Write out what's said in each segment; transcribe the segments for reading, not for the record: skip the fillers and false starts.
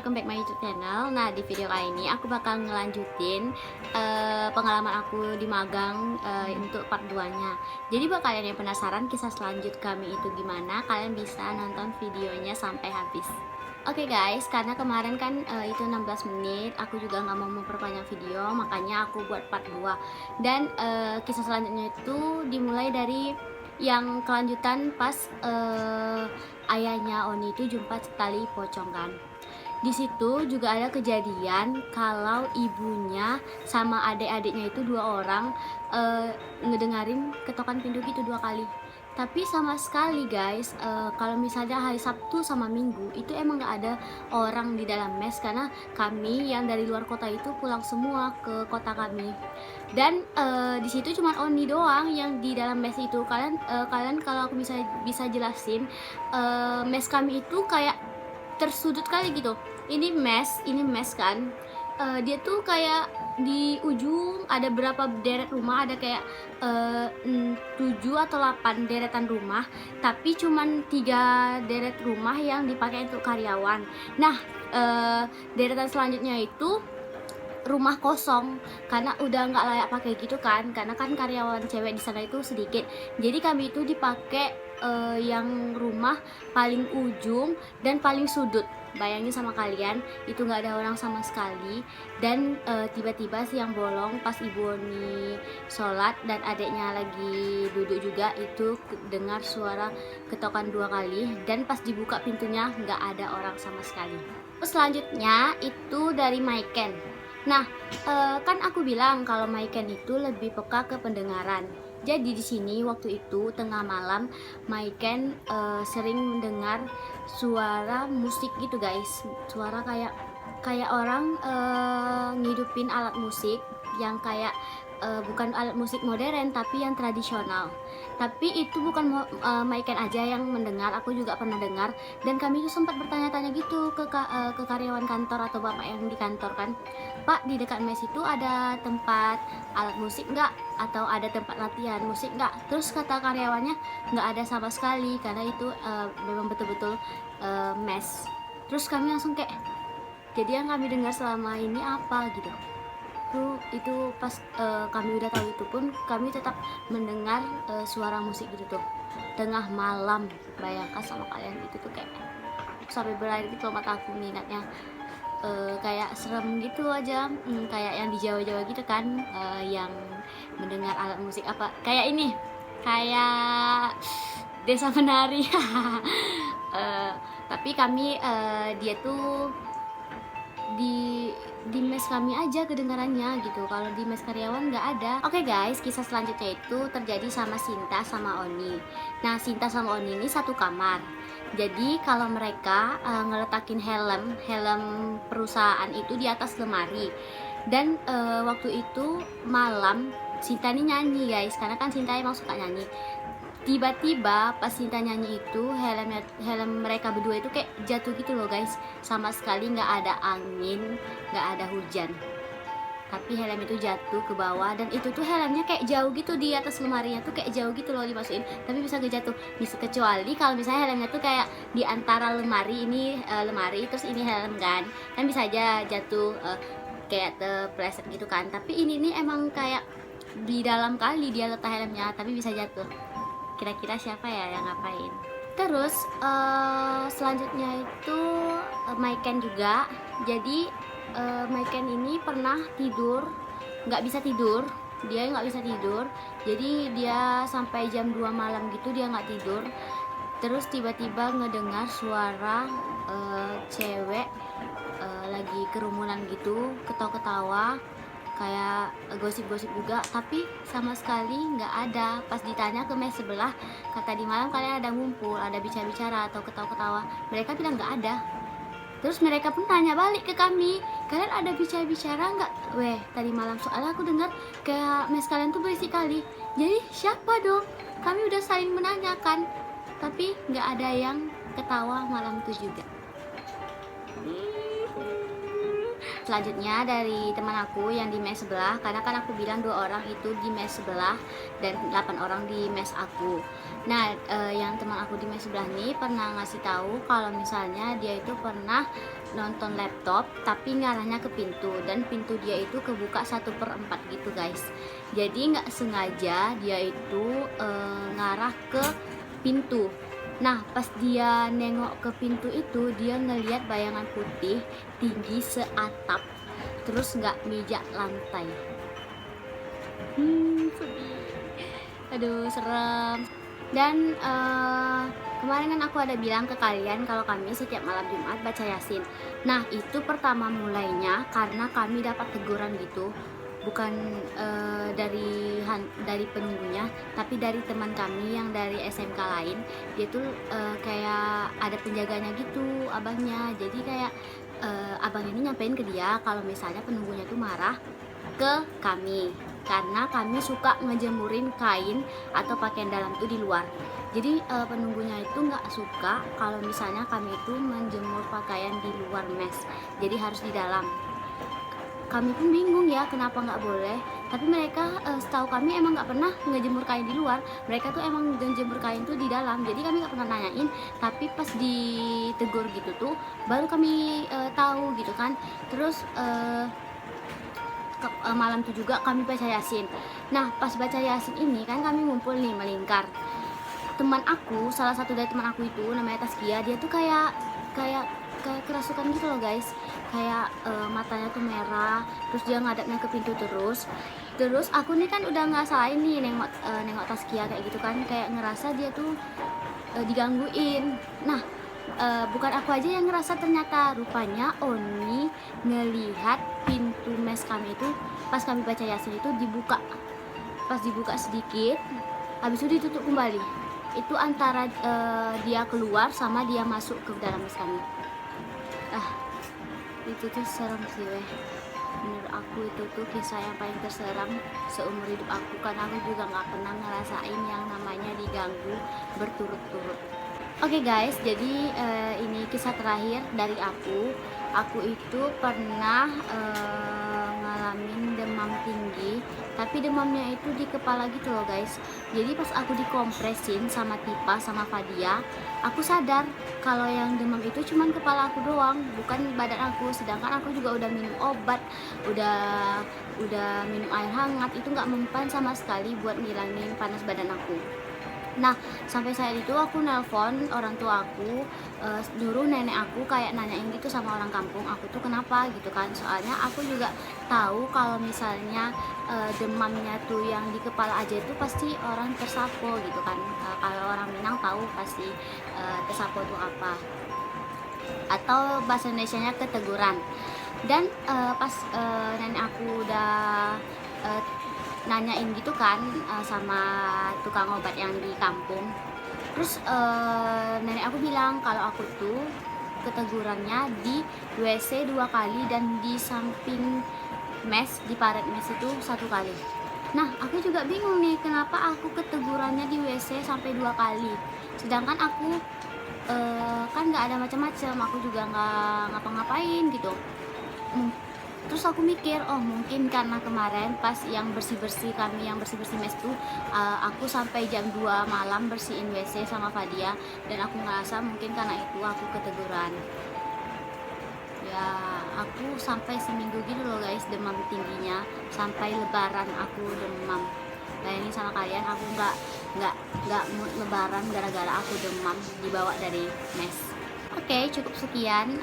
welcome back my YouTube channel. Nah, di video kali ini aku bakal ngelanjutin pengalaman aku di magang untuk part 2-nya. Jadi buat kalian yang penasaran kisah selanjut kami itu gimana, kalian bisa nonton videonya sampai habis. Oke guys, karena kemarin kan itu 16 menit, aku juga nggak mau memperpanjang video, makanya aku buat part 2. Dan kisah selanjutnya itu dimulai dari yang kelanjutan pas ayahnya Oni itu jumpa tali pocong kan. Di situ juga ada kejadian kalau ibunya sama adik-adiknya itu 2 orang ngedengerin ketokan pintu gitu 2 kali. Tapi sama sekali guys, kalau misalnya hari Sabtu sama Minggu itu emang nggak ada orang di dalam mes, karena kami yang dari luar kota itu pulang semua ke kota kami. Dan di situ cuma Oni doang yang di dalam mes itu. Kalian kalau aku bisa jelasin, mes kami itu kayak tersudut kali gitu. Ini mes kan, dia tuh kayak di ujung ada berapa deret rumah, ada kayak 7 atau 8 deretan rumah, tapi cuman 3 deret rumah yang dipakai untuk karyawan. Nah, deretan selanjutnya itu rumah kosong karena udah nggak layak pakai gitu kan, karena kan karyawan cewek di sana itu sedikit. Jadi kami itu dipakai yang rumah paling ujung dan paling sudut. Bayangin sama kalian, itu nggak ada orang sama sekali. Dan tiba-tiba siang bolong pas ibu Oni sholat dan adiknya lagi duduk juga, itu dengar suara ketokan 2 kali. Dan pas dibuka pintunya nggak ada orang sama sekali. Terus selanjutnya itu dari Maiken. Nah, kan aku bilang kalau Maiken itu lebih peka ke pendengaran. Jadi di sini waktu itu tengah malam Maiken sering mendengar suara musik gitu guys. Suara kayak orang ngidupin alat musik yang kayak bukan alat musik modern tapi yang tradisional. Tapi itu bukan Maiken aja yang mendengar, aku juga pernah dengar. Dan kami itu sempat bertanya-tanya gitu ke karyawan kantor atau bapak yang di kantor kan, Pak, di dekat mes itu ada tempat alat musik nggak? Atau ada tempat latihan musik nggak? Terus kata karyawannya nggak ada sama sekali, karena itu memang betul-betul mes. Terus kami langsung kayak, jadi yang kami dengar selama ini apa gitu. Itu pas kami udah tahu itu pun kami tetap mendengar suara musik gitu tuh tengah malam. Bayangkan sama kalian, itu tuh kayak sampai berair gitu mata aku minatnya. Kayak serem gitu aja, kayak yang di Jawa-Jawa gitu kan, yang mendengar alat musik apa kayak ini, kayak desa penari. Tapi kami dia tuh di mes kami aja kedengarannya gitu, kalau di mes karyawan nggak ada. Oke guys, kisah selanjutnya itu terjadi sama Sinta sama Oni. Nah, Sinta sama Oni ini satu kamar. Jadi kalau mereka ngeletakin helm perusahaan itu di atas lemari. Dan waktu itu malam Sinta ini nyanyi guys, karena kan Sinta emang suka nyanyi. Tiba-tiba pas Sinta nyanyi itu helm mereka berdua itu kayak jatuh gitu loh guys. Sama sekali nggak ada angin, nggak ada hujan, tapi helm itu jatuh ke bawah. Dan itu tuh helmnya kayak jauh gitu, di atas lemarinya tuh kayak jauh gitu loh dimasukin, tapi bisa jatuh. Bisa kecuali kalau misalnya helmnya tuh kayak di antara lemari, ini lemari terus ini helm kan bisa aja jatuh kayak terpleset gitu kan. Tapi ini nih emang kayak di dalam kali dia letak helmnya, tapi bisa jatuh. Kira-kira siapa ya yang ngapain? Terus selanjutnya itu Maiken juga. Jadi Maiken ini pernah tidur, nggak bisa tidur, dia nggak bisa tidur. Jadi dia sampai jam 2 malam gitu dia nggak tidur. Terus tiba-tiba ngedengar suara cewek lagi kerumunan gitu, ketawa-ketawa, kayak gosip-gosip juga, tapi sama sekali nggak ada. Pas ditanya ke mes sebelah, kata di malam kalian ada ngumpul, ada bicara-bicara atau ketawa-ketawa, mereka bilang nggak ada. Terus mereka pun tanya balik ke kami, kalian ada bicara-bicara nggak? Weh, tadi malam soalnya aku dengar kayak mes kalian tuh berisik kali. Jadi siapa dong? Kami udah saling menanyakan, tapi nggak ada yang ketawa malam itu juga. selanjutnya dari teman aku yang di mes sebelah, karena kan aku bilang 2 orang itu di mes sebelah dan 8 orang di mes aku. Nah, yang teman aku di mes sebelah nih pernah ngasih tahu kalau misalnya dia itu pernah nonton laptop tapi ngarahnya ke pintu, dan pintu dia itu kebuka 1/4 gitu guys. Jadi nggak sengaja dia itu ngarah ke pintu. Nah, pas dia nengok ke pintu itu, dia ngelihat bayangan putih tinggi seatap, terus nggak mijak lantai. Sedih. Aduh, serem. Dan kemarin kan aku ada bilang ke kalian kalau kami setiap malam Jumat baca Yasin. Nah, itu pertama mulainya karena kami dapat teguran gitu, bukan dari penunggunya, tapi dari teman kami yang dari SMK lain. Dia tuh kayak ada penjaganya gitu, abangnya. Jadi kayak abang ini nyampein ke dia kalau misalnya penunggunya tuh marah ke kami karena kami suka ngejemurin kain atau pakaian dalam tuh di luar. Jadi penunggunya itu nggak suka kalau misalnya kami itu menjemur pakaian di luar mes, jadi harus di dalam. Kami pun bingung ya kenapa nggak boleh, tapi mereka setahu kami emang nggak pernah ngejemur kain di luar. Mereka tuh emang ngejemur kain tuh di dalam, jadi kami nggak pernah nanyain. Tapi pas ditegur gitu tuh baru kami tahu gitu kan. Terus malam itu juga kami baca Yasin. Nah, pas baca Yasin ini kan kami ngumpul nih melingkar. Teman aku, salah satu dari teman aku itu namanya Taskia, dia tuh kayak kerasukan gitu loh guys. Kayak matanya tuh merah, terus dia ngadapnya ke pintu terus aku nih kan udah nggak salahin nih nengok Taskia kayak gitu kan, kayak ngerasa dia tuh digangguin. Nah, bukan aku aja yang ngerasa, ternyata rupanya Oni ngelihat pintu mes kami itu pas kami baca Yasin itu dibuka. Pas dibuka sedikit, habis itu ditutup kembali. Itu antara dia keluar sama dia masuk ke dalam mes kami. Itu tuh serem sih weh. Menurut aku itu tuh kisah yang paling terseram seumur hidup aku, karena aku juga nggak pernah ngerasain yang namanya diganggu berturut-turut. Oke guys, jadi ini kisah terakhir dari aku. Aku itu pernah ngalamin demam tinggi, tapi demamnya itu di kepala gitu loh guys. Jadi pas aku dikompresin sama Tipa sama Fadia, aku sadar kalau yang demam itu cuman kepala aku doang, bukan badan aku. Sedangkan aku juga udah minum obat, udah minum air hangat, itu nggak mempan sama sekali buat ngilangin panas badan aku. Nah, sampai saat itu aku nelpon orang tua aku, nyuruh nenek aku kayak nanyain gitu sama orang kampung aku tuh kenapa gitu kan. Soalnya aku juga tahu kalau misalnya demamnya tuh yang di kepala aja itu pasti orang tersapo gitu kan. Kalau orang Minang tahu pasti tersapo itu apa, atau bahasa Indonesianya keteguran. Dan pas nenek aku udah nanyain gitu kan sama tukang obat yang di kampung, terus nenek aku bilang kalau aku tuh ketegurannya di WC 2 kali dan di samping mes, di paret mes itu 1 kali. Nah, aku juga bingung nih kenapa aku ketegurannya di WC sampai 2 kali, sedangkan aku kan nggak ada macam-macam, aku juga nggak ngapa-ngapain gitu. Terus aku mikir, oh mungkin karena kemarin pas yang bersih-bersih mes tuh aku sampai jam 2 malam bersihin WC sama Fadia, dan aku ngerasa mungkin karena itu aku keteguran. Ya, aku sampai seminggu gitu loh guys demam tingginya, sampai lebaran aku demam. Bayangin sama kalian, aku nggak mood lebaran gara-gara aku demam dibawa dari mes. Oke, cukup sekian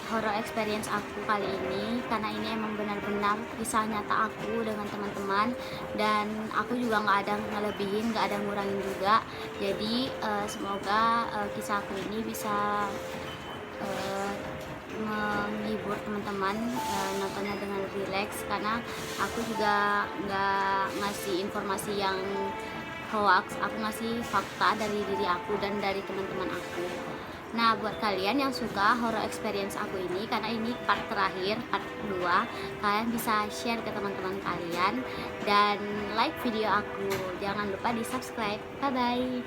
horror experience aku kali ini, karena ini emang benar-benar kisah nyata aku dengan teman-teman, dan aku juga nggak ada ngelebihin, nggak ada ngurangin juga. Jadi semoga kisah aku ini bisa menghibur teman-teman, nontonnya dengan relax, karena aku juga nggak ngasih informasi yang hoax, aku ngasih fakta dari diri aku dan dari teman-teman aku. Nah, buat kalian yang suka horror experience aku ini, karena ini part terakhir, part 2, kalian bisa share ke teman-teman kalian dan like video aku. Jangan lupa di subscribe. Bye bye.